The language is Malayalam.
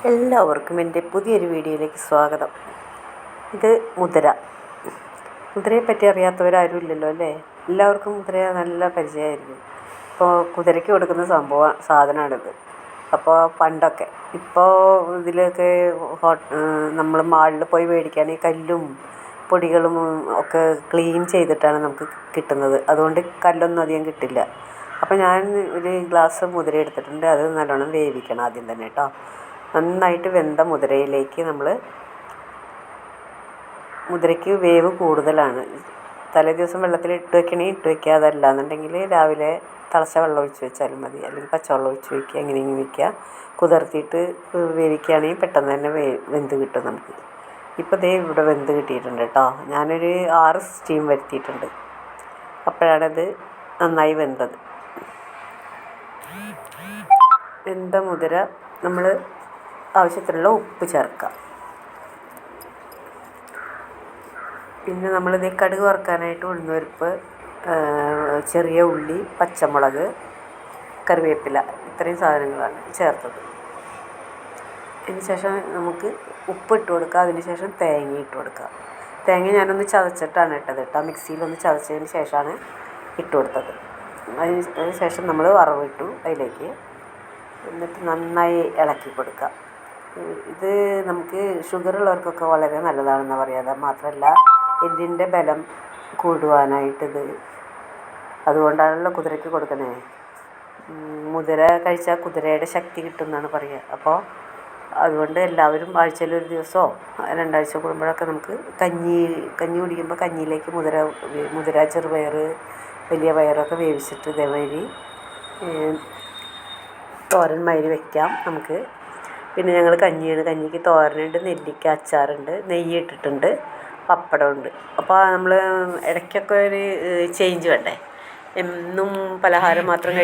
എല്ലാവർക്കും എൻ്റെ പുതിയൊരു വീഡിയോയിലേക്ക് സ്വാഗതം. ഇത് മുതിര. മുതിരയെ പറ്റി അറിയാത്തവരാരും ഇല്ലല്ലോ അല്ലേ? എല്ലാവർക്കും മുതിര നല്ല പരിചയമായിരിക്കും. ഇപ്പോൾ കുതിരയ്ക്ക് കൊടുക്കുന്ന സാധനമാണിത്. അപ്പോൾ പണ്ടൊക്കെ, ഇപ്പോൾ ഇതിലൊക്കെ നമ്മൾ മാളിൽ പോയി മേടിക്കുകയാണെങ്കിൽ കല്ലും പൊടികളും ഒക്കെ ക്ലീൻ ചെയ്തിട്ടാണ് നമുക്ക് കിട്ടുന്നത്. അതുകൊണ്ട് കല്ലൊന്നും അധികം കിട്ടില്ല. അപ്പോൾ ഞാൻ ഒരു ഗ്ലാസ് മുതിര എടുത്തിട്ടുണ്ട്. അത് നല്ലോണം വേവിക്കണം ആദ്യം തന്നെ കേട്ടോ. നന്നായിട്ട് വെന്ത മുതിരയിലേക്ക് മുതിരയ്ക്ക് വേവ് കൂടുതലാണ്. തലേ ദിവസം വെള്ളത്തിൽ ഇട്ട് വെക്കണമെങ്കിൽ ഇട്ട് വയ്ക്കുക. അതല്ല എന്നുണ്ടെങ്കിൽ രാവിലെ തിളച്ച വെള്ളം ഒഴിച്ച് വെച്ചാലും മതി, അല്ലെങ്കിൽ പച്ചവെള്ളം ഒഴിച്ച് വയ്ക്കുക. എങ്ങനെയെങ്കിലും വയ്ക്കുക. കുതിർത്തിയിട്ട് വേവിക്കുകയാണെങ്കിൽ പെട്ടെന്ന് തന്നെ വെന്ത് കിട്ടും നമുക്ക്. ഇപ്പോൾ ദേ ഇവിടെ വെന്ത് കിട്ടിയിട്ടുണ്ട് കേട്ടോ. ഞാനൊരു 6 സ്റ്റീം വരുത്തിയിട്ടുണ്ട്. അപ്പോഴാണത് നന്നായി വെന്തത്. വെന്ത മുതിര നമ്മൾ ആവശ്യത്തിനുള്ള ഉപ്പ് ചേർക്കാം. പിന്നെ നമ്മളിത് കടുക് വറുക്കാനായിട്ട് ഉഴുന്നുപരിപ്പ്, ചെറിയ ഉള്ളി, പച്ചമുളക്, കറിവേപ്പില, ഇത്രയും സാധനങ്ങളാണ് ചേർത്തത്. അതിന് ശേഷം നമുക്ക് ഉപ്പ് ഇട്ട് കൊടുക്കുക. അതിന് ശേഷം തേങ്ങ ഇട്ട് കൊടുക്കുക. തേങ്ങ ഞാനൊന്ന് ചതച്ചിട്ടാണ് ഇട്ടത് കേട്ടോ. മിക്സിയിലൊന്ന് ചതച്ചതിന് ശേഷമാണ് ഇട്ട് കൊടുത്തത്. അതിന് ശേഷം നമ്മൾ വറവിട്ടു അതിലേക്ക്. എന്നിട്ട് നന്നായി ഇളക്കി കൊടുക്കുക. ഇത് നമുക്ക് ഷുഗറുള്ളവർക്കൊക്കെ വളരെ നല്ലതാണെന്നാണ് പറയുക. മാത്രമല്ല എല്ലിൻ്റെ ബലം കൂടുവാനായിട്ടിത്, അതുകൊണ്ടാണല്ലോ കുതിരയ്ക്ക് കൊടുക്കണേ. മുതിര കഴിച്ചാൽ കുതിരയുടെ ശക്തി കിട്ടുമെന്നാണ് പറയുക. അപ്പോൾ അതുകൊണ്ട് എല്ലാവരും ആഴ്ചയിൽ ഒരു ദിവസമോ 2 ആഴ്ച കൂടുമ്പോഴൊക്കെ നമുക്ക് കഞ്ഞി കുടിക്കുമ്പോൾ കഞ്ഞിയിലേക്ക് മുതിര, ചെറുപയർ, വലിയ പയറൊക്കെ വേവിച്ചിട്ട് ഇതേമാതിരി തോരൻ മാതിരി വയ്ക്കാം നമുക്ക്. പിന്നെ ഞങ്ങൾ കഞ്ഞിക്ക് തോരനുണ്ട്, നെല്ലിക്ക അച്ചാറുണ്ട്, നെയ്യ് ഇട്ടിട്ടുണ്ട്, പപ്പടമുണ്ട്. അപ്പോൾ നമ്മൾ ഇടയ്ക്കൊക്കെ ഒരു ചേഞ്ച് വേണ്ടേ? എന്നും പലഹാരം മാത്രം